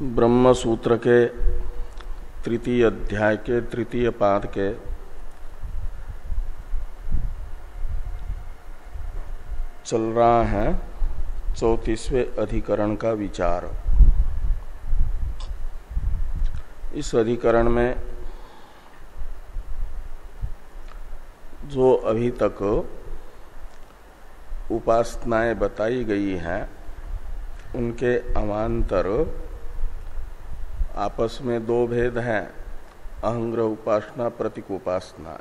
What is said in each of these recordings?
ब्रह्म सूत्र के तृतीय अध्याय के तृतीय पाद के चल रहा है 34वें अधिकरण का विचार। इस अधिकरण में जो अभी तक उपासनाएं बताई गई हैं उनके अवान्तर आपस में दो भेद हैं, अहंग्रह उपासना, प्रतीक उपासना।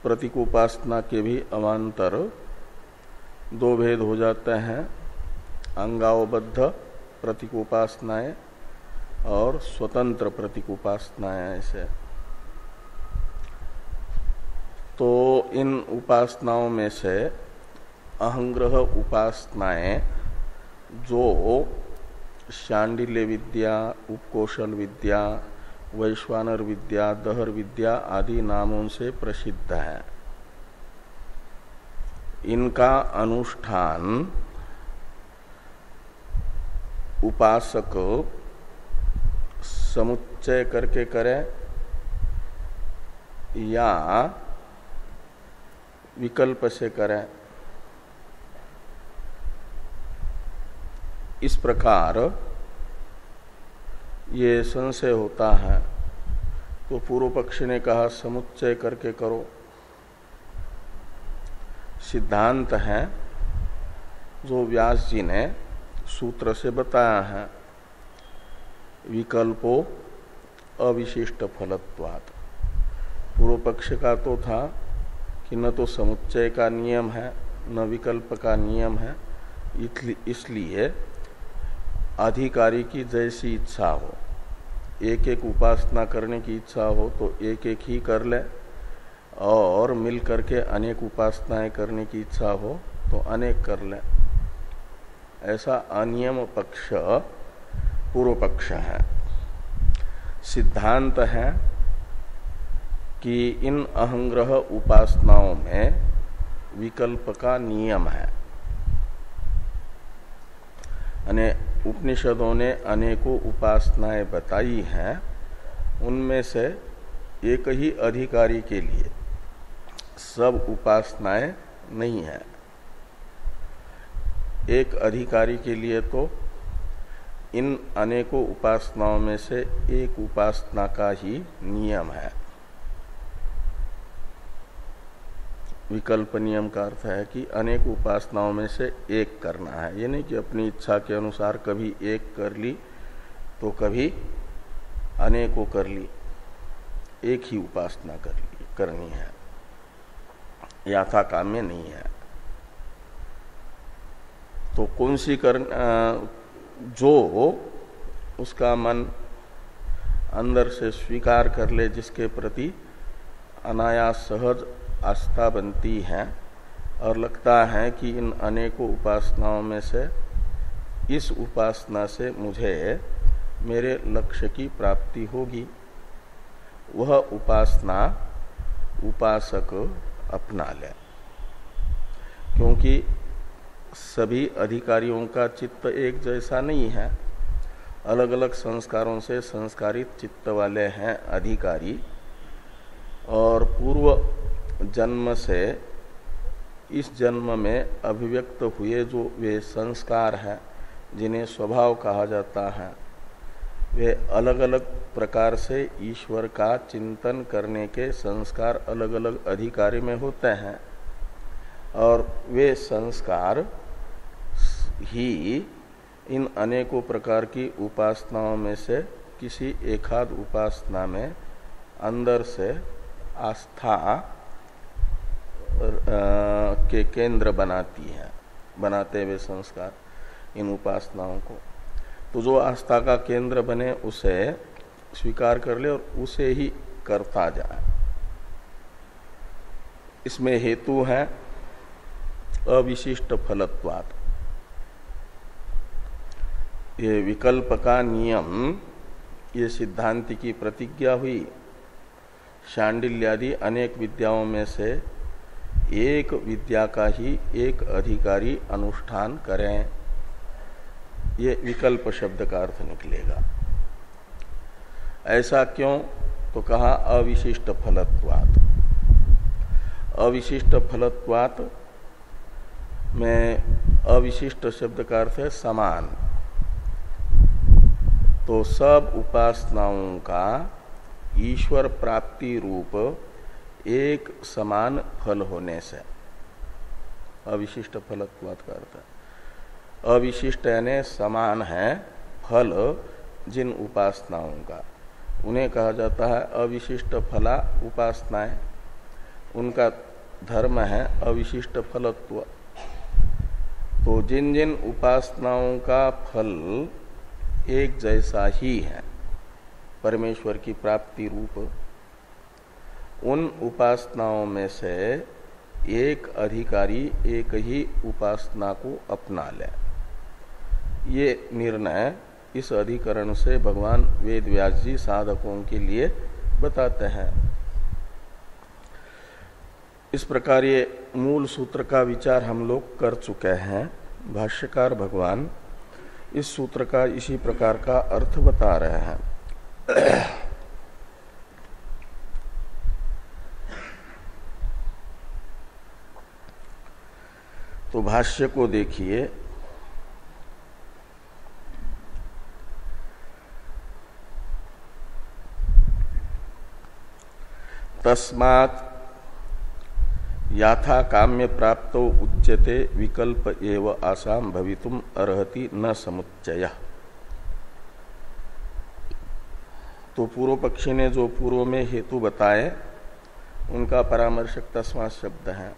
प्रतीक उपासना के भी अवान्तर दो भेद हो जाते हैं, अंगावबद्ध प्रतीक उपासनाएं और स्वतंत्र प्रतीक उपासनाएं। ऐसे तो इन उपासनाओं में से अहंग्रह उपासनाएं जो शांडिल्य विद्या, उपकोशल विद्या, वैश्वानर विद्या, दहर विद्या आदि नामों से प्रसिद्ध है, इनका अनुष्ठान उपासक समुच्चय करके करे या विकल्प से करे। इस प्रकार ये संशय होता है, तो पूर्व पक्ष ने कहा समुच्चय करके करो। सिद्धांत है जो व्यास जी ने सूत्र से बताया है, विकल्पो अविशिष्ट फलत्वात्। पूर्व पक्ष का तो था कि न तो समुच्चय का नियम है न विकल्प का नियम है, इसलिए अधिकारी की जैसी इच्छा हो, एक एक उपासना करने की इच्छा हो तो एक एक ही कर ले, और मिल करके अनेक उपासनाएं करने की इच्छा हो तो अनेक कर ले। ऐसा अनियम पक्ष पूर्व पक्ष है। सिद्धांत है कि इन अहंग्रह उपासनाओं में विकल्प का नियम है। उपनिषदों ने अनेकों उपासनाएं बताई हैं, उनमें से एक ही अधिकारी के लिए सब उपासनाएं नहीं है। एक अधिकारी के लिए तो इन अनेकों उपासनाओं में से एक उपासना का ही नियम है। विकल्प नियम का अर्थ है कि अनेक उपासनाओं में से एक करना है। ये नहीं कि अपनी इच्छा के अनुसार कभी एक कर ली तो कभी अनेकों कर ली, एक ही उपासना करनी है, याथा काम्य नहीं है। तो कौन सी जो उसका मन अंदर से स्वीकार कर ले, जिसके प्रति अनायास सहज आस्था बनती है और लगता है कि इन अनेकों उपासनाओं में से इस उपासना से मुझे मेरे लक्ष्य की प्राप्ति होगी, वह उपासना उपासक अपना ले। क्योंकि सभी अधिकारियों का चित्त एक जैसा नहीं है, अलग अलग संस्कारों से संस्कारित चित्त वाले हैं अधिकारी, और पूर्व जन्म से इस जन्म में अभिव्यक्त हुए जो वे संस्कार हैं, जिन्हें स्वभाव कहा जाता है, वे अलग अलग प्रकार से ईश्वर का चिंतन करने के संस्कार अलग अलग अधिकारी में होते हैं, और वे संस्कार ही इन अनेकों प्रकार की उपासनाओं में से किसी एकाध उपासना में अंदर से आस्था के केंद्र बनाते हुए संस्कार इन उपासनाओं को। तो जो आस्था का केंद्र बने उसे स्वीकार कर ले और उसे ही करता जाए। इसमें हेतु है अविशिष्ट फलत्वात्। ये विकल्प का नियम, ये सिद्धांत की प्रतिज्ञा हुई। शांडिल्यादि अनेक विद्याओं में से एक विद्या का ही एक अधिकारी अनुष्ठान करें। ये विकल्प शब्द का अर्थ निकलेगा। ऐसा क्यों? तो कहा अविशिष्ट फलत्वात्। अविशिष्ट फलत्वात् में अविशिष्ट शब्द का अर्थ है समान। तो सब उपासनाओं का ईश्वर प्राप्ति रूप एक समान फल होने से अविशिष्ट फलत्वात् का अर्थ है। अविशिष्ट यानी समान है फल जिन उपासनाओं का, उन्हें कहा जाता है अविशिष्ट फला उपासनाएं। उनका धर्म है अविशिष्ट फलत्व। तो जिन जिन उपासनाओं का फल एक जैसा ही है परमेश्वर की प्राप्ति रूप, उन उपासनाओं में से एक अधिकारी एक ही उपासना को अपना ले। ये निर्णय इस अधिकरण से भगवान वेद व्यास जी साधकों के लिए बताते हैं। इस प्रकार ये मूल सूत्र का विचार हम लोग कर चुके हैं। भाष्यकार भगवान इस सूत्र का इसी प्रकार का अर्थ बता रहे हैं। तो भाष्य को देखिए। तस्मात् याथा काम्य प्राप्तो उच्यते विकल्प एव आसाम भवितुम अर्हति न समुच्चय। तो पूर्व पक्षी ने जो पूर्व में हेतु बताए उनका परामर्शक तस्मात् शब्द है।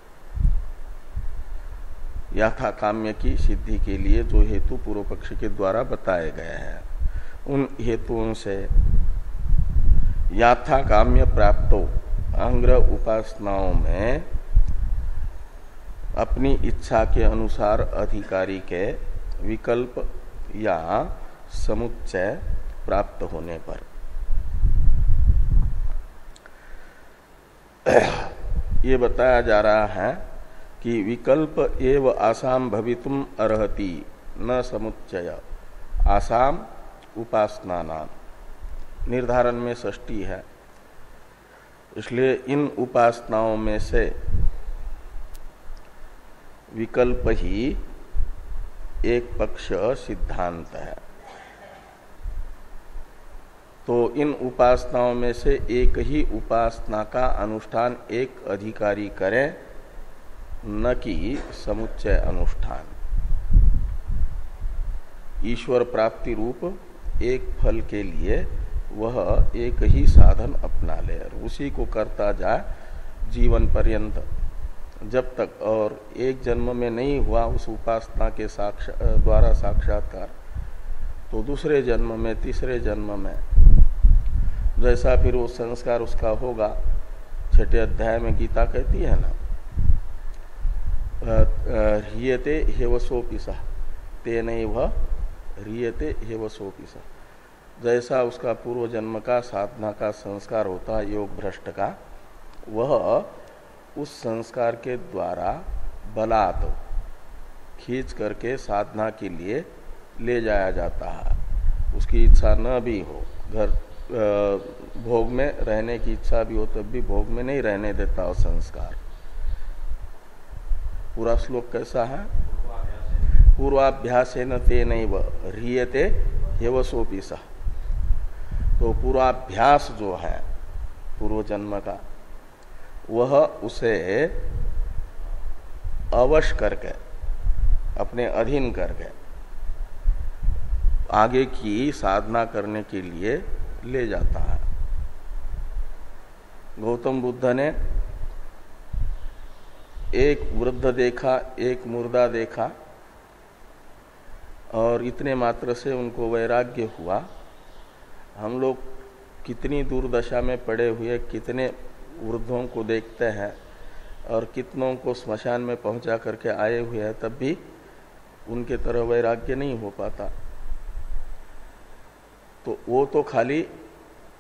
याथा काम्य की सिद्धि के लिए जो हेतु पूर्व पक्षी के द्वारा बताए गए हैं, उन हेतुओं से याथा काम्य प्राप्तो अंग्रह उपासनाओं में अपनी इच्छा के अनुसार अधिकारी के विकल्प या समुच्चय प्राप्त होने पर ये बताया जा रहा है कि विकल्प एव आसाम भवितुम अर्हति न समुच्चय। आसाम उपासना नाम निर्धारण में षष्ठी है, इसलिए इन उपासनाओं में से विकल्प ही एक पक्ष सिद्धांत है। तो इन उपासनाओं में से एक ही उपासना का अनुष्ठान एक अधिकारी करे, न कि समुच्चय अनुष्ठान। ईश्वर प्राप्ति रूप एक फल के लिए वह एक ही साधन अपना ले और उसी को करता जाए जीवन पर्यंत, जब तक और एक जन्म में नहीं हुआ उस उपासना के द्वारा साक्षात्कार, तो दूसरे जन्म में, तीसरे जन्म में जैसा फिर वो संस्कार उसका होगा। छठे अध्याय में गीता कहती है ना, ह्रियते हेवसोपिसा तेनैव ह्रियते हेवसोपिसा। जैसा उसका पूर्व जन्म का साधना का संस्कार होता है योग भ्रष्ट का, वह उस संस्कार के द्वारा बलात् खींच करके साधना के लिए ले जाया जाता है। उसकी इच्छा न भी हो, घर भोग में रहने की इच्छा भी हो तब भी भोग में नहीं रहने देता वो संस्कार। पूरा श्लोक कैसा है? पूर्वाभ्यासेन तेनैव ह्रियते हेवसोपिसा। तो पूर्वाभ्यास जो है पूर्व जन्म का, वह उसे अवश करके अपने अधीन करके आगे की साधना करने के लिए ले जाता है। गौतम बुद्ध ने एक वृद्ध देखा, एक मुर्दा देखा और इतने मात्र से उनको वैराग्य हुआ। हम लोग कितनी दुर्दशा में पड़े हुए कितने वृद्धों को देखते हैं और कितनों को स्मशान में पहुंचा करके आए हुए हैं, तब भी उनके तरह वैराग्य नहीं हो पाता। तो वो तो खाली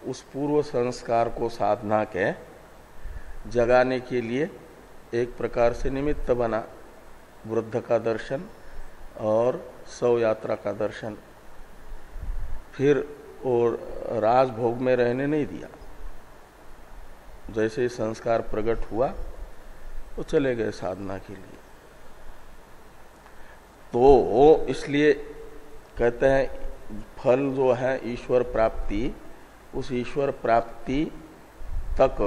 उस पूर्व संस्कार को साधना के जगाने के लिए एक प्रकार से निमित्त बना, वृद्ध का दर्शन और शव यात्रा का दर्शन, फिर और राजभोग में रहने नहीं दिया। जैसे ही संस्कार प्रकट हुआ तो चले गए साधना के लिए। तो इसलिए कहते हैं फल जो है ईश्वर प्राप्ति, उस ईश्वर प्राप्ति तक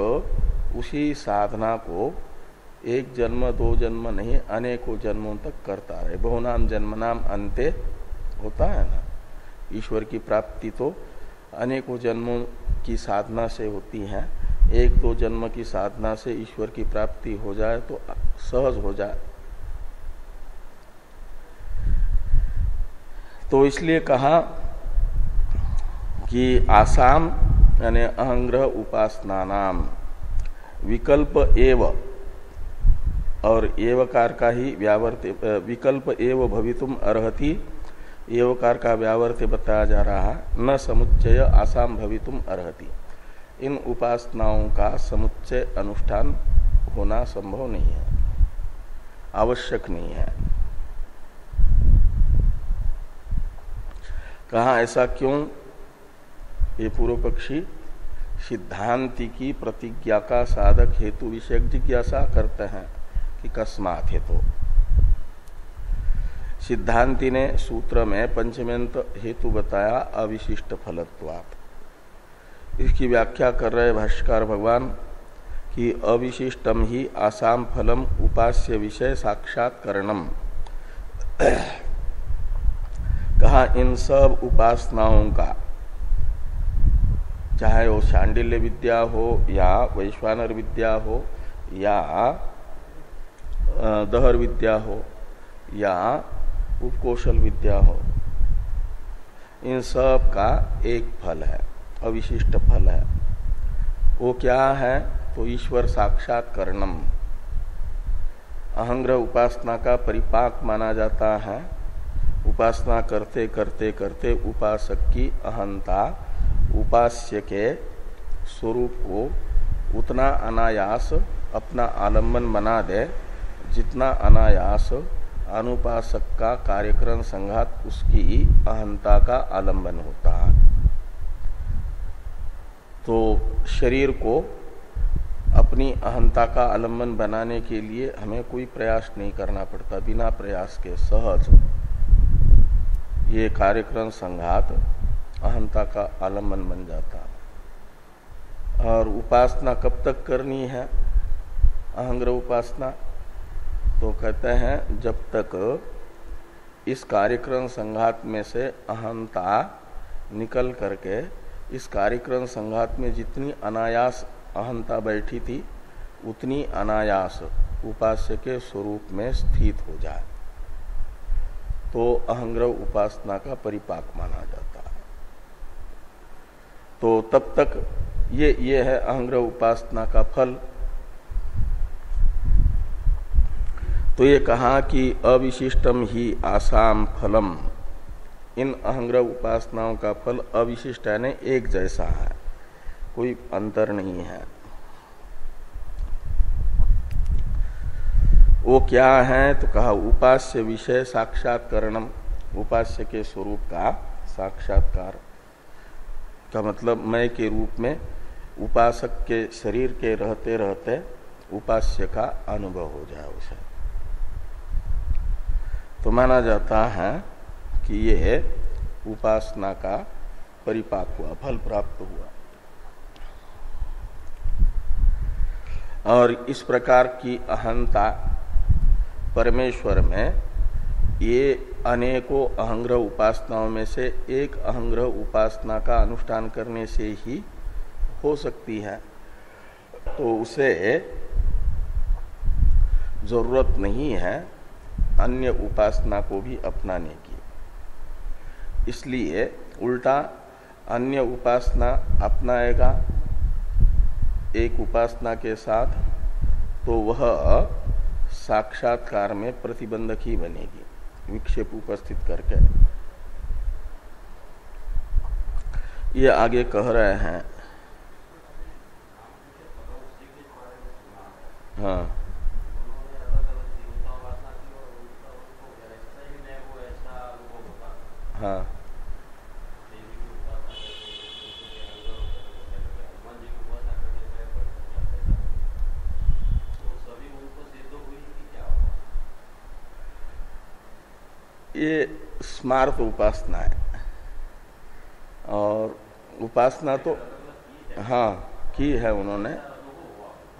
उसी साधना को एक जन्म दो जन्म नहीं अनेकों जन्मों तक करता रहे। बहुनाम जन्मनाम अंते होता है ना, ईश्वर की प्राप्ति तो अनेकों जन्मों की साधना से होती है। एक दो जन्म की साधना से ईश्वर की प्राप्ति हो जाए तो सहज हो जाए। तो इसलिए कहा कि आसाम यानी अहंग्रह उपासना नाम विकल्प एव, और एवकार का ही व्यावर्त विकल्प एव भवितुम अर्हति, एवकार का व्यावर्त बताया जा रहा है। न समुच्चय आसाम भवितुम अर्हति, इन उपासनाओं का समुच्चय अनुष्ठान होना संभव नहीं है, आवश्यक नहीं है। कहा ऐसा क्यों? ये पूर्व पक्षी सिद्धांति की प्रतिज्ञा का साधक हेतु विषयक जिज्ञासा करते हैं कि कस्मात् हेतु। सिद्धांति ने सूत्र में पंचमेंत हेतु बताया अविशिष्ट फलत्वात्। इसकी व्याख्या कर रहे भाष्यकार भगवान कि अविशिष्टम ही आसाम फलम उपास्य विषय साक्षात्करणम। कहा इन सब उपासनाओं का, चाहे वो शांडिल्य विद्या हो या वैश्वानर विद्या हो या दहर विद्या हो या उपकौशल विद्या हो, इन सब का एक फल है, अविशिष्ट फल है। वो क्या है? तो ईश्वर साक्षात्करणम। अहंग्रह उपासना का परिपाक माना जाता है। उपासना करते करते करते उपासक की अहंता उपास्य के स्वरूप को उतना अनायास अपना आलम्बन बना दे जितना अनायास अनुपासक का कार्यक्रम संघात उसकी अहंता का आलम्बन होता है। तो शरीर को अपनी अहंता का आलम्बन बनाने के लिए हमें कोई प्रयास नहीं करना पड़ता, बिना प्रयास के सहज ये कार्यक्रम संघात अहंता का आलम्बन बन जाता है। और उपासना कब तक करनी है? अहंग्रह उपासना तो कहते हैं जब तक इस कार्यक्रम संघात में से अहंता निकल करके इस कार्यक्रम संघात में जितनी अनायास अहंता बैठी थी उतनी अनायास उपास्य के स्वरूप में स्थित हो जाए तो अहंग्रह उपासना का परिपाक माना जाता है। तो तब तक ये है अहंग्रह उपासना का फल। तो ये कहा कि अविशिष्टम ही आसाम फलम, इन अहंग्रह उपासनाओं का फल अविशिष्ट है, एक जैसा है, कोई अंतर नहीं है। वो क्या है? तो कहा उपास्य विषय साक्षात्करणम, उपास्य के स्वरूप का साक्षात्कार का मतलब मैं के रूप में उपासक के शरीर के रहते रहते उपास्य का अनुभव हो जाए उसे। तो माना जाता है कि ये उपासना का परिपाक हुआ, फल प्राप्त हुआ। और इस प्रकार की अहंता परमेश्वर में ये अनेकों अहंग्रह उपासनाओं में से एक अहंग्रह उपासना का अनुष्ठान करने से ही हो सकती है। तो उसे जरूरत नहीं है अन्य उपासना को भी अपनाने की। इसलिए उल्टा अन्य उपासना अपनाएगा एक उपासना के साथ तो वह साक्षात्कार में प्रतिबंधक ही बनेगी, विक्षेप उपस्थित करके। ये आगे कह रहे हैं। हाँ, ये स्मार्त उपासना है। और उपासना तो हाँ की है उन्होंने,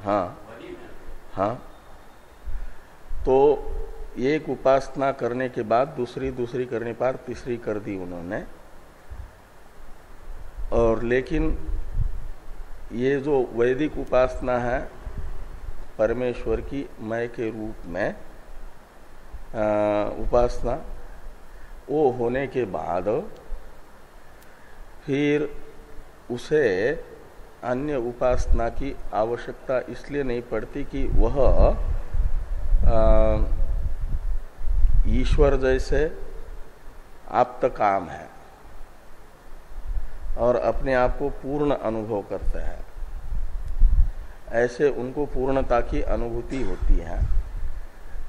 हाँ हाँ। तो एक उपासना करने के बाद दूसरी, दूसरी करने पर तीसरी कर दी उन्होंने। और लेकिन ये जो वैदिक उपासना है परमेश्वर की मय के रूप में उपासना, वो होने के बाद फिर उसे अन्य उपासना की आवश्यकता इसलिए नहीं पड़ती कि वह ईश्वर जैसे आप्त काम है और अपने आप को पूर्ण अनुभव करते हैं, ऐसे उनको पूर्णता की अनुभूति होती है।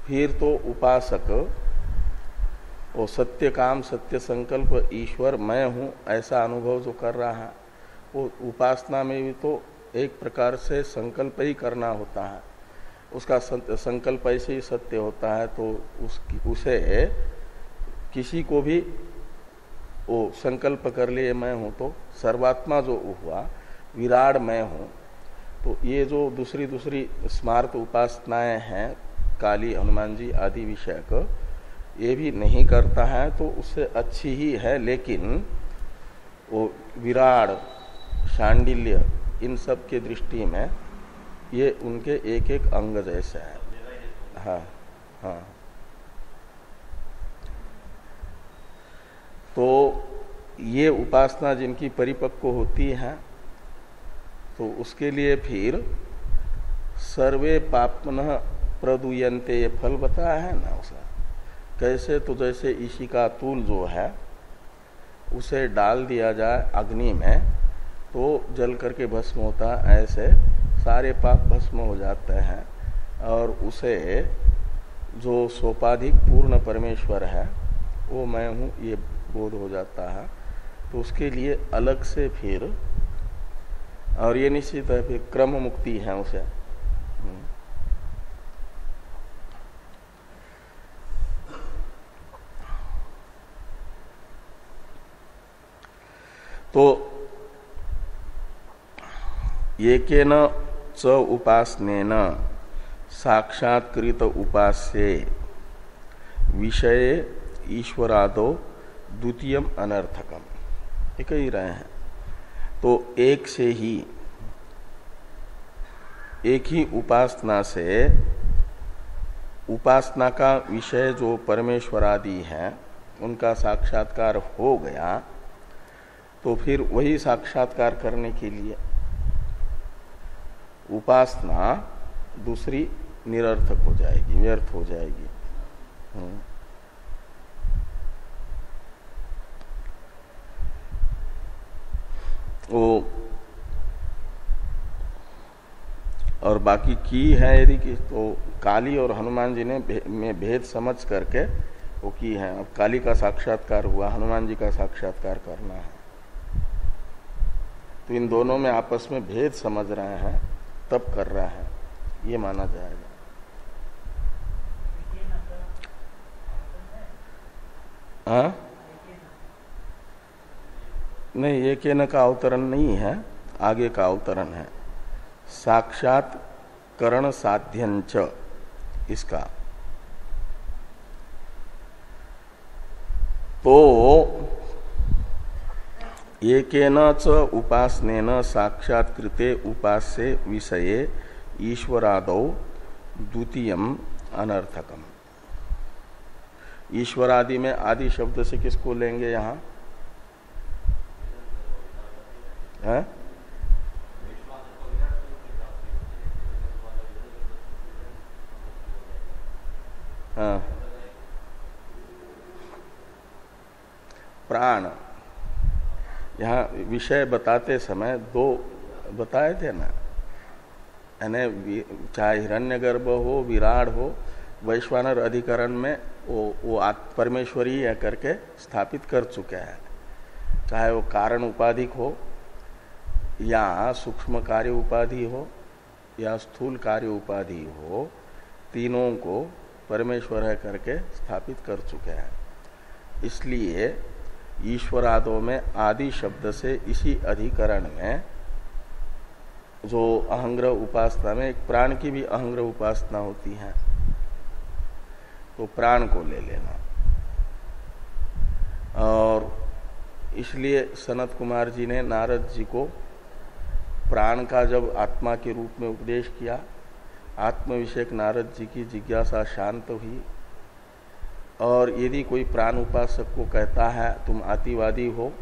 फिर तो उपासक वो सत्य काम सत्य संकल्प ईश्वर मैं हूं ऐसा अनुभव जो कर रहा है, वो उपासना में भी तो एक प्रकार से संकल्प ही करना होता है। उसका संकल्प ऐसे ही सत्य होता है, तो उसे किसी को भी वो संकल्प कर लिए मैं हूं, तो सर्वात्मा जो हुआ विराट मैं हूं। तो ये जो दूसरी दूसरी स्मार्त उपासनाएं हैं काली हनुमान जी आदि विषयक, ये भी नहीं करता है तो उससे अच्छी ही है। लेकिन वो विराट शांडिल्य इन सब के दृष्टि में ये उनके एक एक अंग जैसे है। हाँ हाँ। तो ये उपासना जिनकी परिपक्व होती है तो उसके लिए फिर सर्वे पापनः प्रदुयन्ते, ये फल बताया है ना उसका। कैसे? तो जैसे इसी का तूल जो है उसे डाल दिया जाए अग्नि में तो जल करके भस्म होता है, ऐसे सारे पाप भस्म हो जाते हैं। और उसे जो सोपाधिक पूर्ण परमेश्वर है वो मैं हूं ये बोध हो जाता है। तो उसके लिए अलग से फिर, और ये निश्चित है फिर क्रम मुक्ति है उसे। तो एकेन च उपासनेन साक्षात्कृत उपास्ये विषय ईश्वरादो द्वितीयम अनर्थकम, ये कह रहे हैं। तो एक से ही, एक ही उपासना से उपासना का विषय जो परमेश्वरादि है उनका साक्षात्कार हो गया, तो फिर वही साक्षात्कार करने के लिए उपासना दूसरी निरर्थक हो जाएगी, व्यर्थ हो जाएगी। वो और बाकी की है यदि कि, तो काली और हनुमान जी ने में भेद समझ करके वो की है। अब काली का साक्षात्कार हुआ, हनुमान जी का साक्षात्कार करना है, तो इन दोनों में आपस में भेद समझ रहे हैं तब कर रहा है, ये माना जाएगा। हाँ नहीं, ये केन का अवतरण नहीं है, आगे का अवतरण है। साक्षात्करण साध्यंच इसका। तो एकेन च उपासनेन साक्षात्कृते उपास्य विषये ईश्वरादौ द्वितीयम अनर्थकम। ईश्वरादि में आदि शब्द से किसको लेंगे यहां? है? हाँ, प्राण। यहाँ विषय बताते समय दो बताए थे ना, यानी चाहे हिरण्यगर्भ हो, विराट हो, वैश्वानर अधिकरण में वो परमेश्वरी है करके स्थापित कर चुके हैं। चाहे वो कारण उपाधिक हो या सूक्ष्म कार्य उपाधि हो या स्थूल कार्य उपाधि हो, तीनों को परमेश्वर है करके स्थापित कर चुके हैं। इसलिए ईश्वरादो में आदि शब्द से इसी अधिकरण में जो अहंग्रह उपासना में एक प्राण की भी अहंग्रह उपासना होती है, तो प्राण को ले लेना। और इसलिए सनत कुमार जी ने नारद जी को प्राण का जब आत्मा के रूप में उपदेश किया, आत्म विषयक नारद जी की जिज्ञासा शांत हुई। और यदि कोई प्राण उपासक को कहता है तुम आतिवादी हो,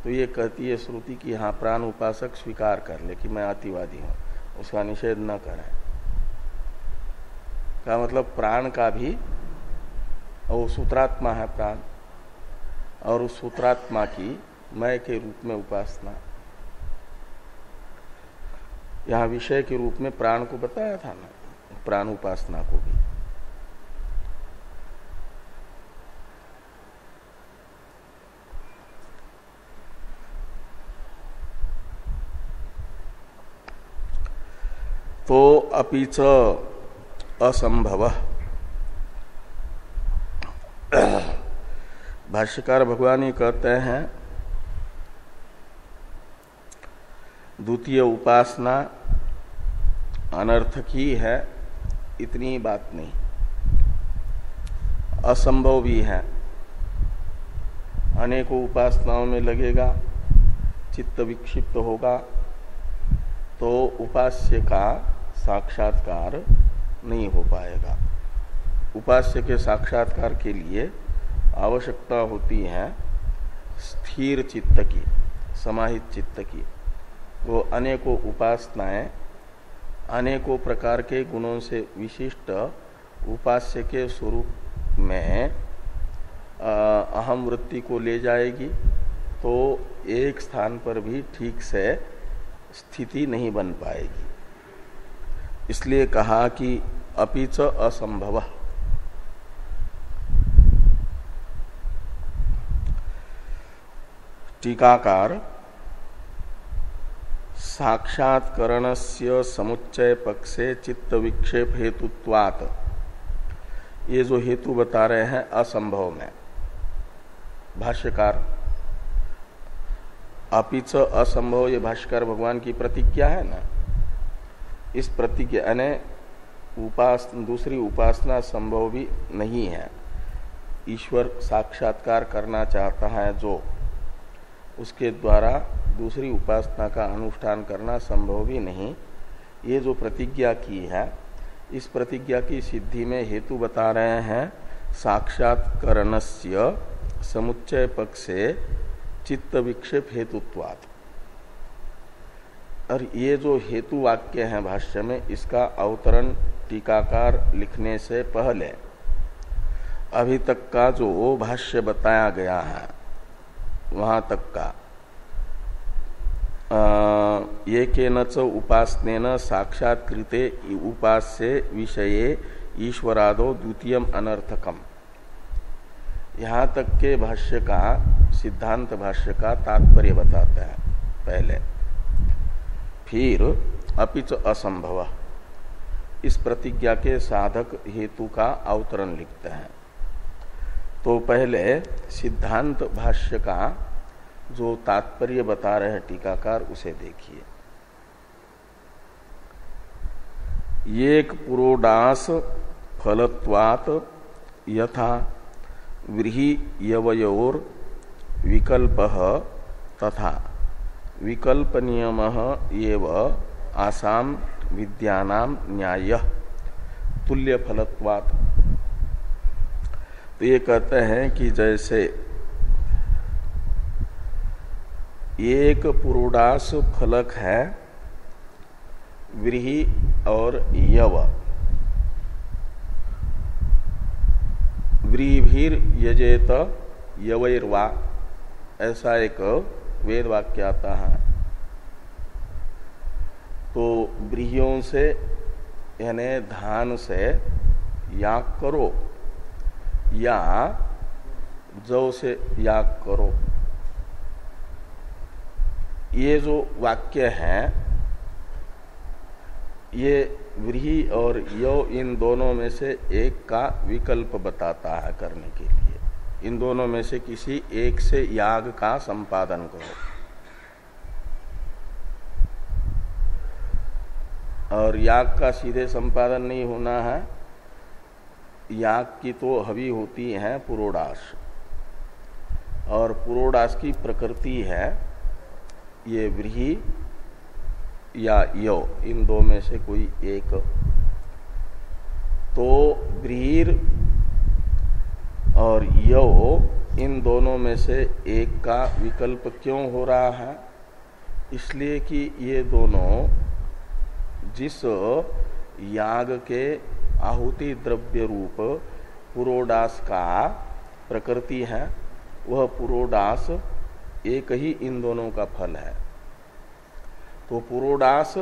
तो ये कहती है श्रुति कि हाँ प्राण उपासक स्वीकार कर ले कि मैं आतिवादी हूँ, उसका निषेध न करें। का मतलब प्राण का भी, वो सूत्रात्मा है प्राण, और उस सूत्रात्मा की मैं के रूप में उपासना, यहाँ विषय के रूप में प्राण को बताया था ना, प्राण उपासना को भी। तो अपिच असंभव, भाष्यकार भगवान ये कहते हैं द्वितीय उपासना अनर्थक ही है, इतनी बात नहीं, असंभव भी है। अनेकों उपासनाओं में लगेगा, चित्त विक्षिप्त होगा, तो उपास्य का साक्षात्कार नहीं हो पाएगा। उपास्य के साक्षात्कार के लिए आवश्यकता होती है स्थिर चित्त की, समाहित चित्त की। वो अनेकों उपासनाएं अनेकों प्रकार के गुणों से विशिष्ट उपास्य के स्वरूप में अहम वृत्ति को ले जाएगी, तो एक स्थान पर भी ठीक से स्थिति नहीं बन पाएगी। इसलिए कहा कि अपिच असंभव। टीकाकार साक्षात्करणस्य समुच्चय पक्षे चित्त विक्षेप हेतुत्वात्, ये जो हेतु बता रहे हैं असंभव में, भाष्यकार अपिच असंभव, ये भाष्यकार भगवान की प्रतिज्ञा है ना। इस प्रतिज्ञा ने दूसरी उपासना संभव भी नहीं है। ईश्वर साक्षात्कार करना चाहता है जो, उसके द्वारा दूसरी उपासना का अनुष्ठान करना संभव भी नहीं। ये जो प्रतिज्ञा की है, इस प्रतिज्ञा की सिद्धि में हेतु बता रहे हैं साक्षात्करणस्य समुच्चय पक्षे चित्त विक्षेप हेतुत्वात्। और ये जो हेतु वाक्य है भाष्य में, इसका अवतरण टीकाकार लिखने से पहले अभी तक का जो भाष्य बताया गया है वहां तक का ये केनच उपासनेन साक्षात्कृते उपास्य विषये ईश्वरादो द्वितीयम अनर्थकम, यहाँ तक के भाष्य का सिद्धांत भाष्य का तात्पर्य बताता है पहले, फिर अपिच असंभव इस प्रतिज्ञा के साधक हेतु का अवतरण लिखते हैं। तो पहले सिद्धांत भाष्य का जो तात्पर्य बता रहे हैं टीकाकार, उसे देखिए। एक पुरोडास फलत्वात् यथा व्रीहि यवयोर विकल्पः तथा विकल्प नियमः एव आसाम विद्यानाम न्यायः तुल्य फलत्वात्। तो ये कहते हैं कि जैसे एक पुरोडास फलक है व्रीहि और यव, व्रीभिर यजेत यवैर्वा, ऐसा एक वेद वाक्य आता है। तो व्रीहियों से यानी धान से याग करो या जौ से याग करो, ये जो वाक्य है ये व्रीहि और यौ इन दोनों में से एक का विकल्प बताता है करने के लिए। इन दोनों में से किसी एक से याग का संपादन करो। और याग का सीधे संपादन नहीं होना है, याग की तो हवि होती है पुरोडास, और पुरोडास की प्रकृति है ये व्रीहि या यो, इन दो में से कोई एक। तो व्रीहिर और यो इन दोनों में से एक का विकल्प क्यों हो रहा है? इसलिए कि ये दोनों जिस याग के आहुति द्रव्य रूप पुरोडास का प्रकृति है, वह पुरोडास एक ही इन दोनों का फल है। तो पुरोडास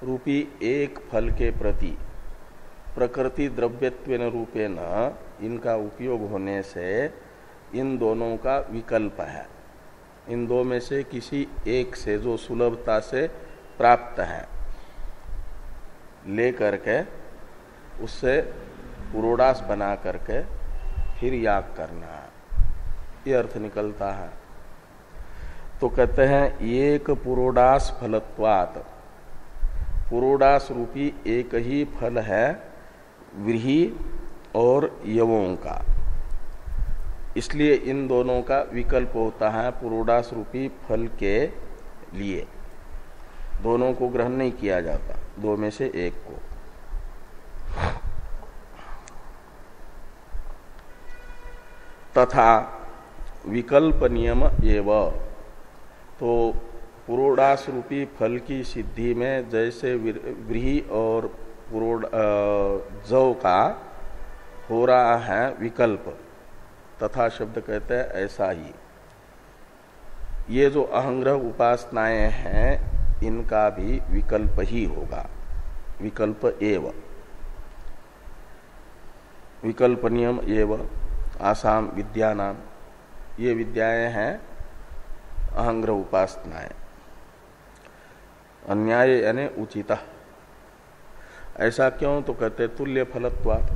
रूपी एक फल के प्रति प्रकृति द्रव्यत्वेन रूपेण इनका उपयोग होने से इन दोनों का विकल्प है। इन दो में से किसी एक से जो सुलभता से प्राप्त है ले करके उससे पुरोडास बना करके फिर याग करना, ये अर्थ निकलता है। तो कहते हैं एक पुरोडास फलत्वात्, पुरोडास रूपी एक ही फल है व्रीहि और यवों का, इसलिए इन दोनों का विकल्प होता है पुरोडास रूपी फल के लिए। दोनों को ग्रहण नहीं किया जाता, दो में से एक को। तथा विकल्प नियम एवं, तो पुरोडास रूपी फल की सिद्धि में जैसे व्रीहि और जव का हो रहा है विकल्प, तथा शब्द कहते हैं ऐसा ही ये जो अहंग्रह उपासनाएं हैं इनका भी विकल्प ही होगा। विकल्प एव, विकल्प नियम एव आसाम विद्यानाम, ये विद्याएं हैं अहंग्रह उपासनाएं। अन्याय यानी उचित, ऐसा क्यों? तो कहते तुल्य फलत्वात्,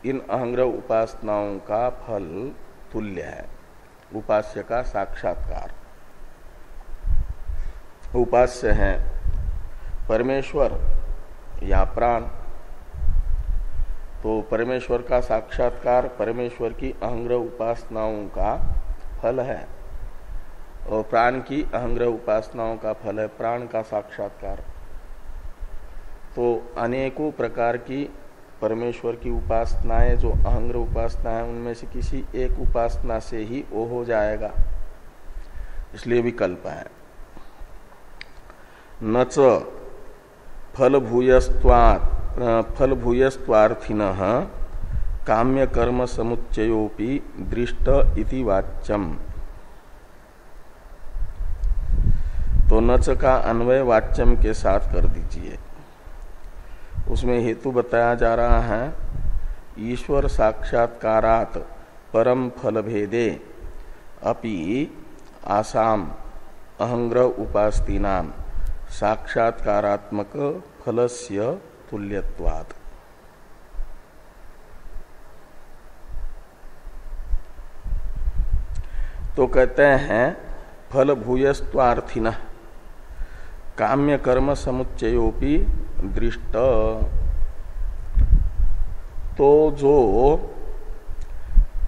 इन अहंग्रह उपासनाओं का फल तुल्य है, उपास्य का साक्षात्कार। उपास्य है परमेश्वर या प्राण, तो परमेश्वर का साक्षात्कार परमेश्वर की अहंग्रह उपासनाओं का फल है, और प्राण की अहंग्रह उपासनाओं का फल है प्राण का साक्षात्कार। तो अनेकों प्रकार की परमेश्वर की उपासनाएं जो अहंग्रह उपासना है उनमें से किसी एक उपासना से ही वो हो जाएगा, इसलिए विकल्प है। न च फलभूयस्त्वार्थिनः काम्य कर्म समुच्चयोपि दृष्ट इति वाच्यम। तो नच का अन्वय वाच्यम के साथ कर दीजिए। उसमें हेतु बताया जा रहा है ईश्वर साक्षात्कारात् परम फल भेदे अपि आसाम अहंग्रह उपास्तीनाम साक्षात्कारात्मक फलस्य तुल्यत्वात्। तो कहते हैं फल भूयस्त्वार्थिनः काम्य कर्म समुच्चयोपि दृष्ट, तो जो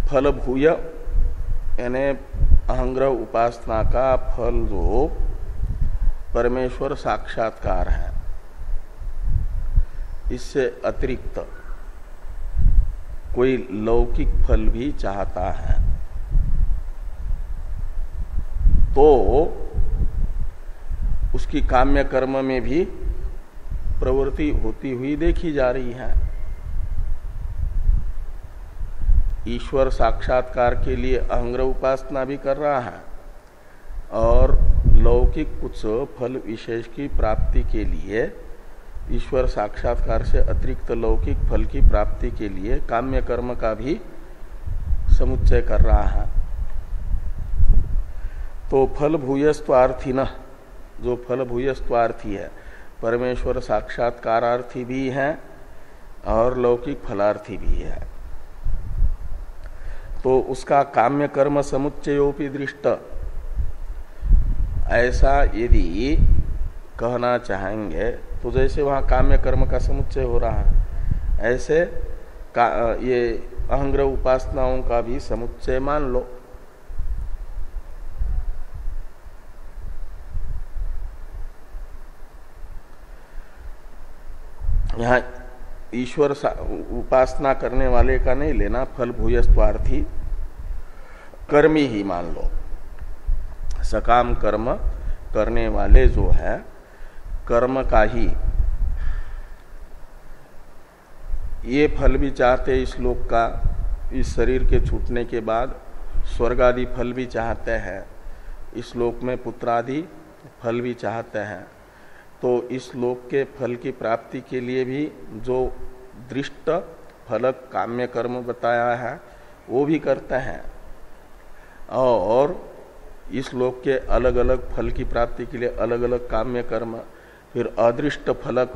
फल भूय यानी अहंग्रह उपासना का फल जो परमेश्वर साक्षात्कार है, इससे अतिरिक्त कोई लौकिक फल भी चाहता है तो उसकी काम्य कर्म में भी प्रवृत्ति होती हुई देखी जा रही है। ईश्वर साक्षात्कार के लिए अहंग्रह उपासना भी कर रहा है और लौकिक कुछ फल विशेष की प्राप्ति के लिए ईश्वर साक्षात्कार से अतिरिक्त लौकिक फल की प्राप्ति के लिए काम्य कर्म का भी समुच्चय कर रहा है। तो फल भूयस्त्वार्थिनः, जो फल भूयस्त्वार्थी है परमेश्वर साक्षात्कारार्थी भी है और लौकिक फलार्थी भी है। तो उसका काम्य कर्म समुच्चयोपि दृष्ट, ऐसा यदि कहना चाहेंगे तो जैसे वहां काम्य कर्म का समुच्चय हो रहा है, ऐसे ये अहंग्रह उपासनाओं का भी समुच्चय मान लो। यहां ईश्वर उपासना करने वाले का नहीं लेना, फल भूयस्वार्थी कर्मी ही मान लो। सकाम कर्म करने वाले जो है कर्म का ही ये फल भी चाहते इस लोक का, इस शरीर के छूटने के बाद स्वर्ग आदि फल भी चाहते हैं, इस लोक में पुत्र आदि फल भी चाहते हैं। तो इस लोक के फल की प्राप्ति के लिए भी जो दृष्ट फलक काम्य कर्म बताया है वो भी करते हैं, और इस लोक के अलग अलग फल की प्राप्ति के लिए अलग अलग काम्य कर्म, फिर अदृष्ट फलक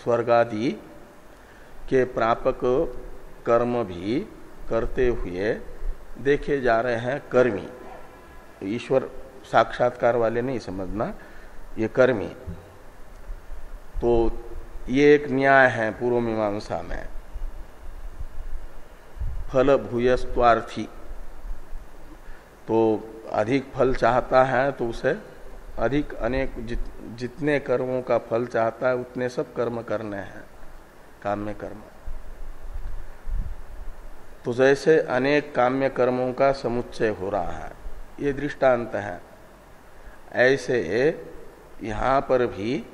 स्वर्ग आदि के प्रापक कर्म भी करते हुए देखे जा रहे हैं कर्मी। ईश्वर साक्षात्कार वाले नहीं समझना, ये कर्मी। तो ये एक न्याय है पूर्व मीमांसा में, फल भूयस्वार्थी। तो अधिक फल चाहता है तो उसे अधिक अनेक जितने कर्मों का फल चाहता है उतने सब कर्म करने हैं, काम्य कर्म। तो जैसे अनेक काम्य कर्मों का समुच्चय हो रहा है, ये दृष्टांत है। ऐसे यहां पर भी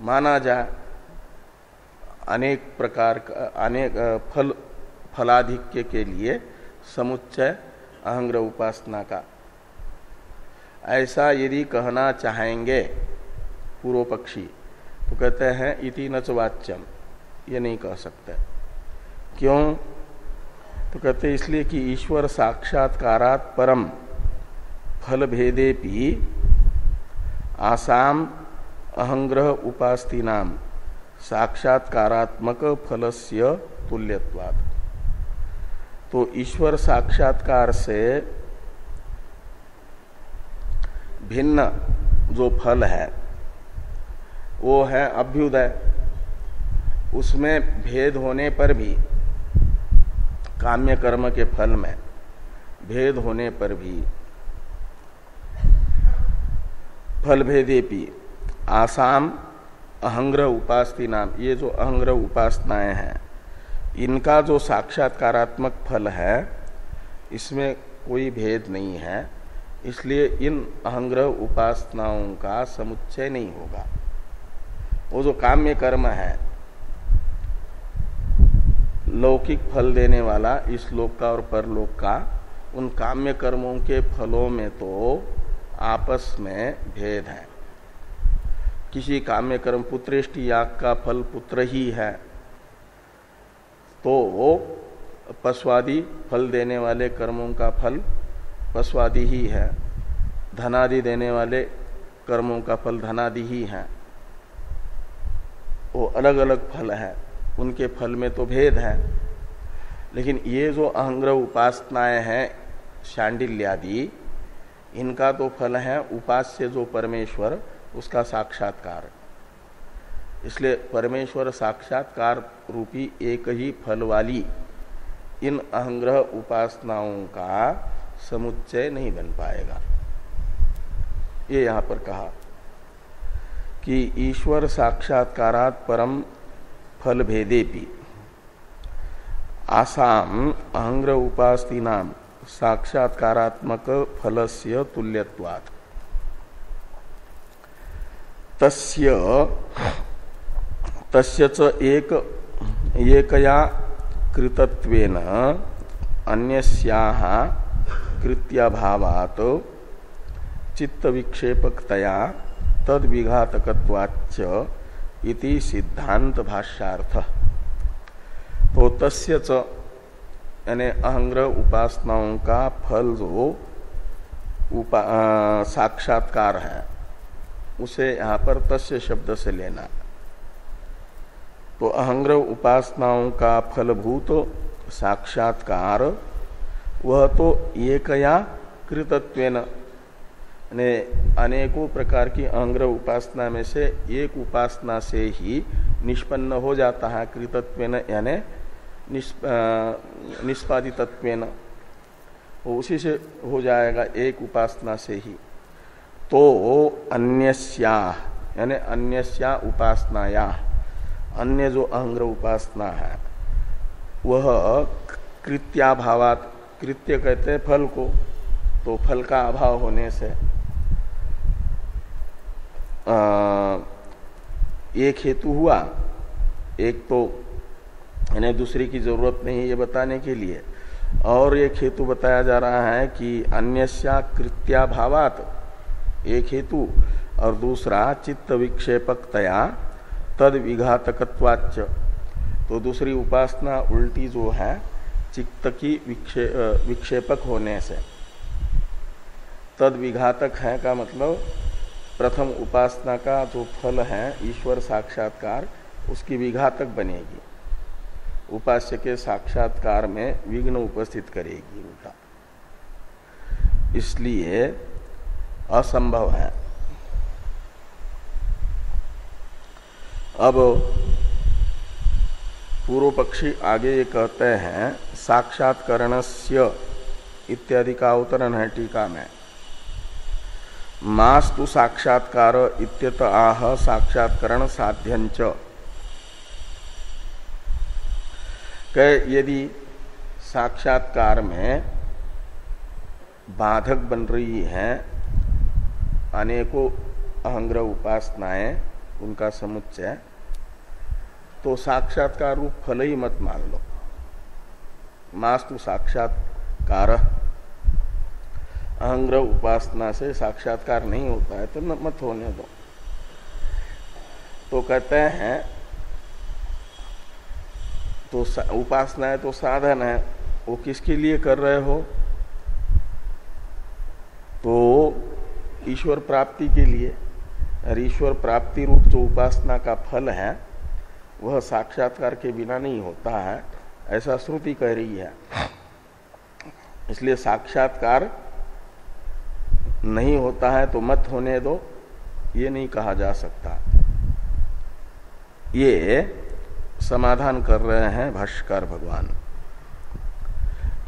माना जाए अनेक प्रकार का, अनेक फलाधिक्य के लिए समुच्चय अहंग्रह उपासना का। ऐसा यदि कहना चाहेंगे पूर्व पक्षी तो कहते हैं इति न च वाच्यम, ये नहीं कह सकते। क्यों? तो कहते इसलिए कि ईश्वर साक्षात्कारात् परम फल भेदेपि आसाम अहंग्रह उपास्तीनाम साक्षात्कारात्मक फलस्य तुल्यत्वात्। तो ईश्वर साक्षात्कार से भिन्न जो फल है वो है अभ्युदय। उसमें भेद होने पर भी, काम्य कर्म के फल में भेद होने पर भी, फल भेदेपि आसाम अहंग्रह उपास्ती नाम, ये जो अहंग्रह उपासनाएं हैं इनका जो साक्षात्कारात्मक फल है इसमें कोई भेद नहीं है, इसलिए इन अहंग्रह उपासनाओं का समुच्चय नहीं होगा। वो जो काम्य कर्म है लौकिक फल देने वाला इस लोक का और परलोक का, उन काम्य कर्मों के फलों में तो आपस में भेद है। किसी काम्य कर्म, पुत्रेष्टि याग का फल पुत्र ही है, तो वो पशुआदि फल देने वाले कर्मों का फल पशुआदि ही है, धनादि देने वाले कर्मों का फल धनादि ही है। वो अलग अलग फल है, उनके फल में तो भेद है। लेकिन ये जो अहंग्रह उपासनाएं हैं शांडिल्यादि, इनका तो फल है उपास्य जो परमेश्वर, उसका साक्षात्कार। इसलिए परमेश्वर साक्षात्कार रूपी एक ही फल वाली इन अहंग्रह उपासनाओं का समुच्चय नहीं बन पाएगा। ये यहां पर कहा कि ईश्वर साक्षात्कारात् परम फल भेदेपि आसाम अहंग्रह उपास्तीनाम साक्षात्कारात्मक फलस्य तुल्यत्वात् तस्य च एकया कृतत्वेन अन्यस्याः कृत्याभावात् चित्त विक्षेपकतया तद विघातकत्वाच्च इति सिद्धांत भाष्यार्थ। तो तस्य च यानी अहंग्रह उपासनाओं का फल जो साक्षात्कार है उसे यहां पर तस्य शब्द से लेना। तो अहंग्रह उपासनाओं का फलभूत साक्षात्कार वह तो एकया कृतत्वेन, ने अनेकों प्रकार की अंग्र उपासना में से एक उपासना से ही निष्पन्न हो जाता है। कृतत्वेन यानी निष्पादितत्वेन, उसी से हो जाएगा एक उपासना से ही। तो अन्यस्या यानी अन्यस्या उपासनाया, अन्य जो अंग्र उपासना है वह कृत्याभावात, कृत्य कहते हैं फल को, तो फल का अभाव होने से एक हेतु हुआ, एक तो यानी दूसरी की जरूरत नहीं ये बताने के लिए, और एक हेतु बताया जा रहा है कि अन्यस्या कृत्याभावात एक हेतु, और दूसरा चित्त विक्षेपकतया तद विघातकत्वाच्च, तो दूसरी उपासना उल्टी जो है चित्त की विक्षेपक होने से, तद विघातक है का मतलब प्रथम उपासना का जो फल है ईश्वर साक्षात्कार, उसकी विघातक बनेगी, उपास्य के साक्षात्कार में विघ्न उपस्थित करेगी उल्टा, इसलिए असंभव है। अब पूर्व पक्षी आगे ये कहते हैं साक्षात्करणस्य इत्यादि का अवतरण है टीका में। मास्तु साक्षात्कार इत्यत आह साक्षात्करण साध्यंच, यदि साक्षात्कार में बाधक बन रही हैं अनेकों अहंग्र उपासनाएं, उनका समुच्चय, तो साक्षात्कार रूप फल ही मत मान लो। मास्तु साक्षात्कार, अहंग्र उपासना से साक्षात्कार नहीं होता है तो मत होने दो। तो कहते हैं तो उपासना है तो साधन है, वो किसके लिए कर रहे हो? तो ईश्वर प्राप्ति के लिए, और ईश्वर प्राप्ति रूप जो उपासना का फल है वह साक्षात्कार के बिना नहीं होता है, ऐसा श्रुति कह रही है। इसलिए साक्षात्कार नहीं होता है तो मत होने दो, ये नहीं कहा जा सकता। ये समाधान कर रहे हैं भाष्यकार भगवान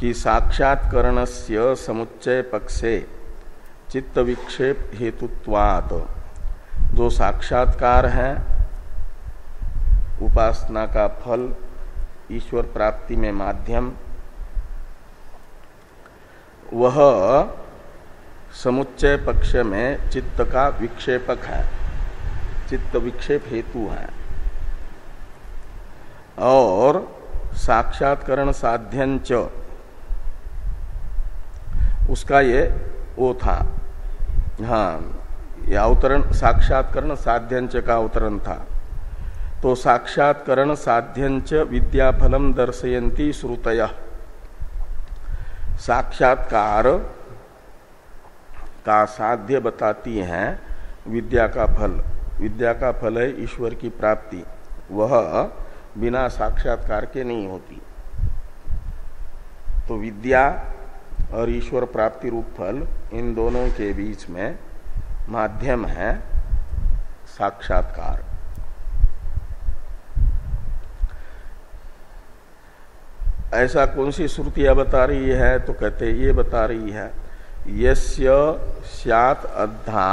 कि साक्षात्करणस्य समुच्चय पक्षे चित्त विक्षेप हेतुत्वात्, जो साक्षात्कार है उपासना का फल, ईश्वर प्राप्ति में माध्यम, वह समुच्चय पक्ष में चित्त का विक्षेपक है, चित्त विक्षेप हेतु है, और साक्षात्करण साध्यंच उसका ये वो था। हाँ, ये अवतरण साक्षात्करण साध्यंच का अवतरण था। तो साक्षात्करण साध्यंच विद्याफलम दर्शयन्ति श्रुतयः, साक्षात्कार का साध्य बताती हैं विद्या का फल। विद्या का फल है ईश्वर की प्राप्ति, वह बिना साक्षात्कार के नहीं होती। तो विद्या और ईश्वर प्राप्ति रूप फल, इन दोनों के बीच में माध्यम है साक्षात्कार। ऐसा कौन सी श्रुतियां बता रही है? तो कहते ये बता रही है यस्य स्यात् अद्धा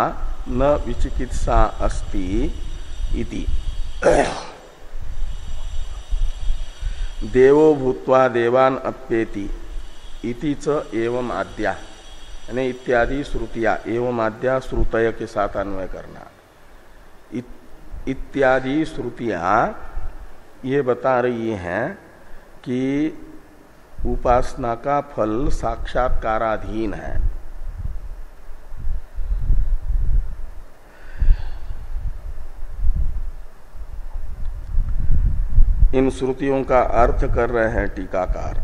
न विचिकित्सा अस्ति इति देवो भूत्वा देवान अप्येति इति च एवं आद्या, यानी इत्यादि श्रुतियां, एवं आद्या श्रुतय के साथ अन्वय करना। इत्यादि श्रुतियां ये बता रही हैं कि उपासना का फल साक्षात्काराधीन है। इन श्रुतियों का अर्थ कर रहे हैं टीकाकार,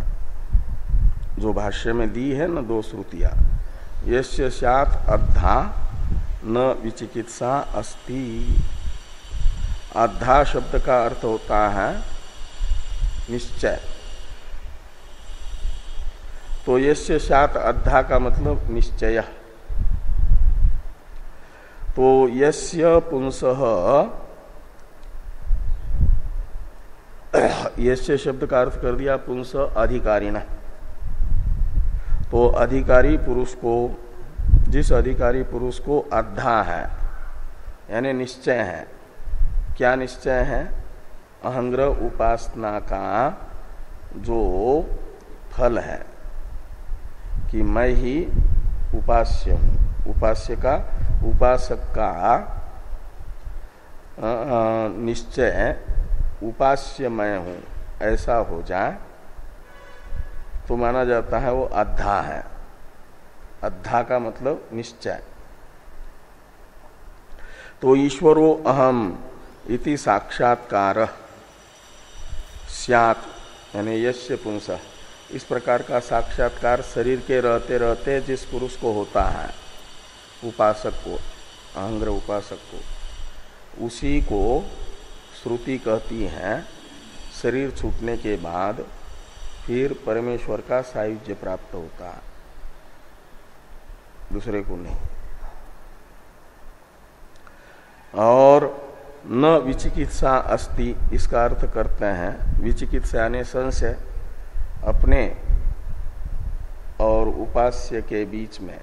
जो भाष्य में दी है न दो श्रुतियां, यस्य स्यात् अद्धा न विचिकित्सा अस्ति। अद्धा शब्द का अर्थ होता है निश्चय, तो यस्य सात अद्धा का मतलब निश्चय। तो यस्य पुंसः, यस्य शब्द का अर्थ कर दिया पुंस अधिकारिणः। तो अधिकारी पुरुष को, जिस अधिकारी पुरुष को अद्धा है यानी निश्चय है। क्या निश्चय है? अहंग्रह उपासना का जो फल है कि मैं ही उपास्य हूं, उपास्य का, उपासक का निश्चय उपास्य मैं हूं, ऐसा हो जाए तो माना जाता है वो अद्धा है। अद्धा का मतलब निश्चय। तो ईश्वरो अहम इति साक्षात्कार स्यात् यानी यस्य पुंसः, इस प्रकार का साक्षात्कार शरीर के रहते रहते जिस पुरुष को होता है, उपासक को, अहंग्रह उपासक को, उसी को श्रुति कहती है शरीर छूटने के बाद फिर परमेश्वर का सायुज्य प्राप्त होता है, दूसरे को नहीं। और न विचिकित्सा अस्ति, इसका अर्थ करते हैं विचिकित्सा यानी संशय, अपने और उपास्य के बीच में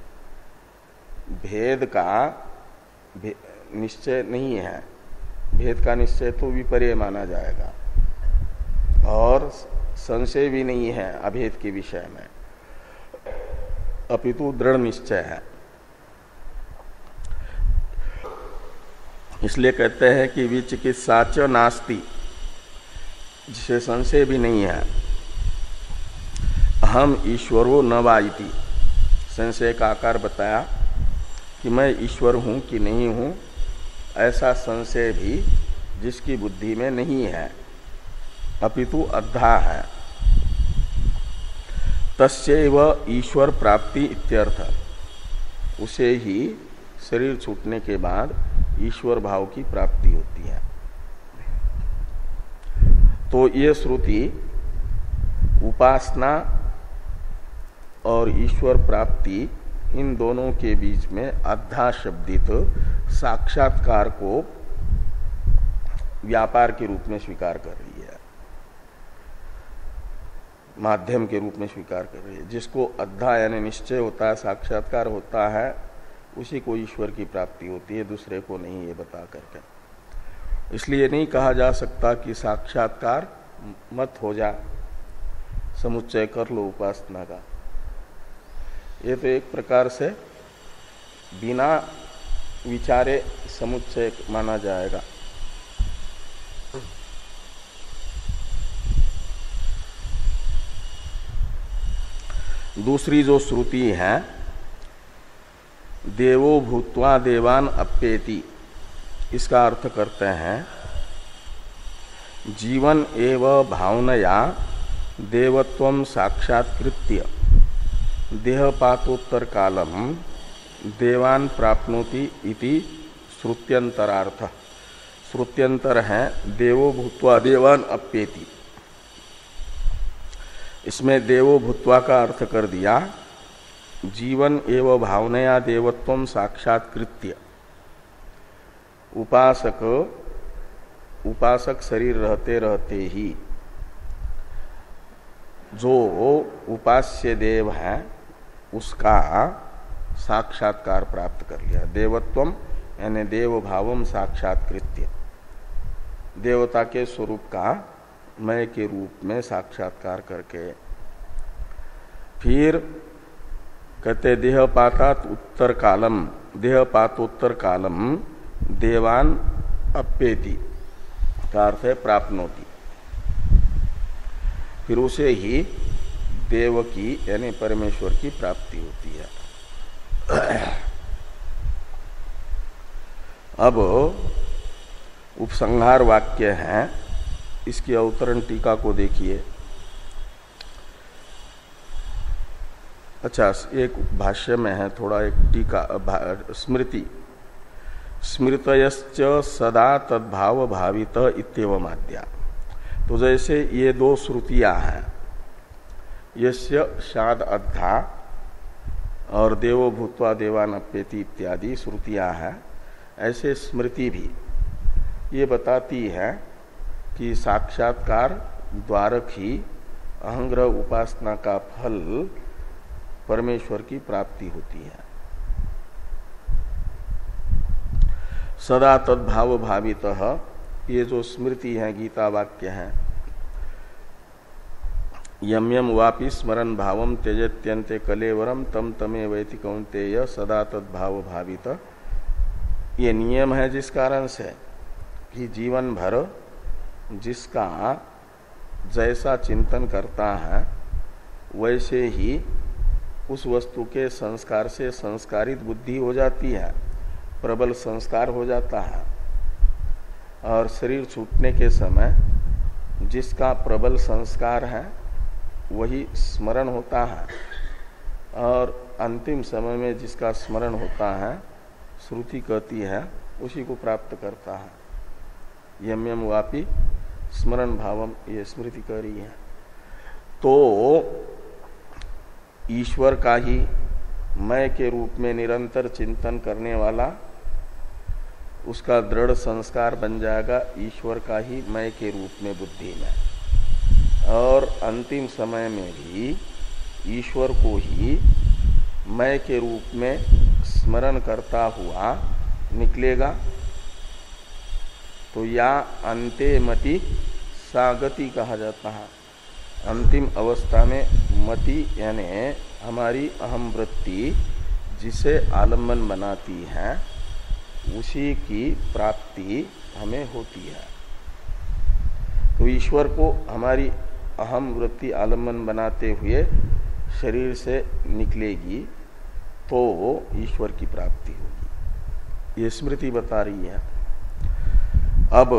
भेद का निश्चय नहीं है। भेद का निश्चय तो विपर्य माना जाएगा, और संशय भी नहीं है अभेद के विषय में, अपितु दृढ़ निश्चय है। इसलिए कहते हैं कि विचिकित्सा च नास्ति, जिसे संशय भी नहीं है। अहम ईश्वरो न वा इति, संशय का आकार बताया कि मैं ईश्वर हूं कि नहीं हूं, ऐसा संशय भी जिसकी बुद्धि में नहीं है, अपितु अद्धा है। तस्यैव ईश्वर प्राप्ति इत्यर्थ, उसे ही शरीर छूटने के बाद ईश्वर भाव की प्राप्ति होती है। तो ये श्रुति उपासना और ईश्वर प्राप्ति इन दोनों के बीच में अद्धा शब्दित साक्षात्कार को व्यापार के रूप में स्वीकार कर रही है, माध्यम के रूप में स्वीकार कर रही है। जिसको अद्धा यानी निश्चय होता है, साक्षात्कार होता है, उसी को ईश्वर की प्राप्ति होती है, दूसरे को नहीं, ये बता करके। इसलिए नहीं कहा जा सकता कि साक्षात्कार मत हो जा, समुच्चय कर लो उपासना का। ये तो एक प्रकार से बिना विचारे समुच्चय माना जाएगा। दूसरी जो श्रुति है, देवो भूत्वा देवान अप्येति, इसका अर्थ करते हैं जीवन एव भावनया देवत्वं साक्षात्कृत्य देहपातोत्तर कालम देवान प्राप्नोति इति श्रुत्यंतरार्थ। श्रुत्यंतर है देवो भूत्वा देवान अप्येति। इसमें देवो भूत्वा का अर्थ कर दिया जीवन एव भावनया देवत्वं साक्षात्कृत्य। उपासक शरीर रहते रहते ही जो उपास्य देव है उसका साक्षात्कार प्राप्त कर लिया। देवत्वम यानी देव भावम साक्षात्कृत्य, देवता के स्वरूप का मय के रूप में साक्षात्कार करके फिर कहते देहपातोत्तर कालम देवान अप्येति का अर्थ है प्राप्नोति। फिर उसे ही देव की यानी परमेश्वर की प्राप्ति होती है। अब उपसंहार वाक्य है, इसकी अवतरण टीका को देखिए। अच्छा, एक भाष्य में है थोड़ा, एक टीका स्मृति स्मृतयश्च सदा तद्भाव भावित इत्येवमाद्या। तो जैसे ये दो श्रुतियां हैं, यस्य शाद अद्धा और देवो भूत्वा देवानप्येति इत्यादि श्रुतियां हैं, ऐसे स्मृति भी ये बताती है कि साक्षात्कार द्वारक ही अहंग्रह उपासना का फल परमेश्वर की प्राप्ति होती है। सदा तद्भाव भावितः, ये जो स्मृति है, गीता वाक्य है, यम यम वापि स्मरण भावम त्यजत्यन्ते कलेवरम तम तमे वैति कौन्तेय सदा तद्भाव भावित, ये नियम है जिस कारण से कि जीवन भर जिसका जैसा चिंतन करता है वैसे ही उस वस्तु के संस्कार से संस्कारित बुद्धि हो जाती है, प्रबल संस्कार हो जाता है। और शरीर छूटने के समय जिसका प्रबल संस्कार है वही स्मरण होता है, और अंतिम समय में जिसका स्मरण होता है श्रुति कहती है उसी को प्राप्त करता है। यम यम वापि स्मरण भावम, ये स्मृति कह रही है। तो ईश्वर का ही मैं के रूप में निरंतर चिंतन करने वाला, उसका दृढ़ संस्कार बन जाएगा ईश्वर का ही मैं के रूप में बुद्धि में, और अंतिम समय में भी ईश्वर को ही मैं के रूप में स्मरण करता हुआ निकलेगा। तो या अंते मति सागति कहा जाता है। अंतिम अवस्था में मति यानी हमारी अहम वृत्ति जिसे आलम्बन बनाती है उसी की प्राप्ति हमें होती है। तो ईश्वर को हमारी अहम वृत्ति आलम्बन बनाते हुए शरीर से निकलेगी तो ईश्वर की प्राप्ति होगी, ये स्मृति बता रही है। अब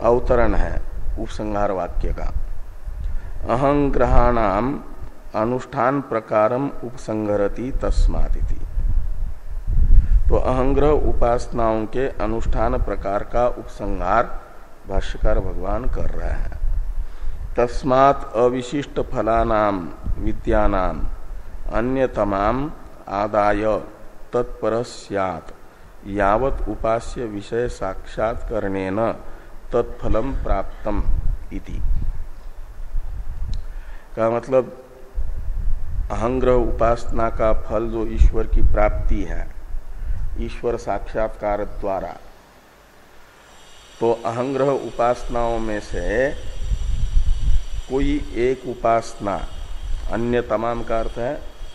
अवतरण है उपसंहार वाक्य का। अहंग्रहाणाम अनुष्ठान प्रकारम उपसंहरति तस्मादिति। तो अहंग्रह उपासनाओं के अनुष्ठान प्रकार का उपसंहार भाष्यकार भगवान कर रहे हैं। तस्मात् अविशिष्ट फलानाम विद्यानाम अन्यतमाम आदाय तत्पर स्यात् यावत उपास्य विषय साक्षात्करणेन तत्फलम प्राप्तम इति। का मतलब अहंग्रह उपासना का फल जो ईश्वर की प्राप्ति है ईश्वर साक्षात्कार द्वारा, तो अहंग्रह उपासनाओं में से कोई एक उपासना, अन्य तमाम का अर्थ है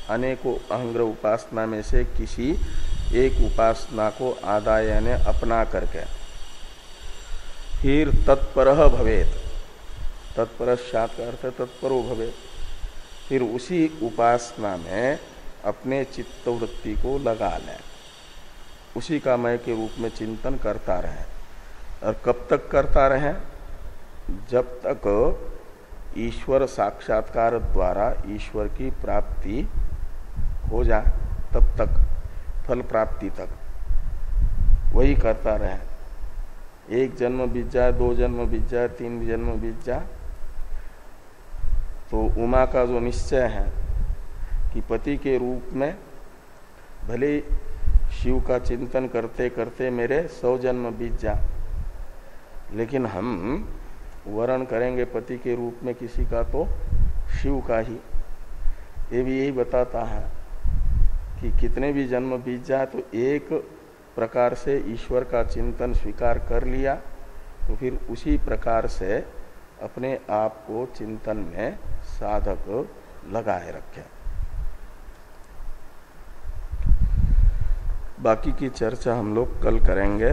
अनेकों अहंग्रह उपासना में से किसी एक उपासना को आदाय यानी अपना करके फिर तत्परः भवेत, तत्परश्चात् का अर्थ तत्परो भवेत, फिर उसी उपासना में अपने चित्तवृत्ति को लगा लें, उसी का मैं के रूप में चिंतन करता रहे। और कब तक करता रहे? जब तक ईश्वर साक्षात्कार द्वारा ईश्वर की प्राप्ति हो जाए, तब तक, फल प्राप्ति तक वही करता रहे। एक जन्म बीत जाए, 2 जन्म बीत जाए, 3 जन्म बीत जाए, तो उमा का जो निश्चय है कि पति के रूप में भले शिव का चिंतन करते करते मेरे 100 जन्म बीत जा, लेकिन हम वरण करेंगे पति के रूप में किसी का तो शिव का ही। ये भी यही बताता है कि कितने भी जन्म बीत जाए तो एक प्रकार से ईश्वर का चिंतन स्वीकार कर लिया तो फिर उसी प्रकार से अपने आप को चिंतन में साधक लगाए रखे। बाकी की चर्चा हम लोग कल करेंगे।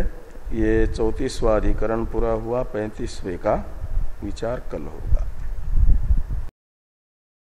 ये 34वां अधिकरण पूरा हुआ, 35वें का विचार कल होगा।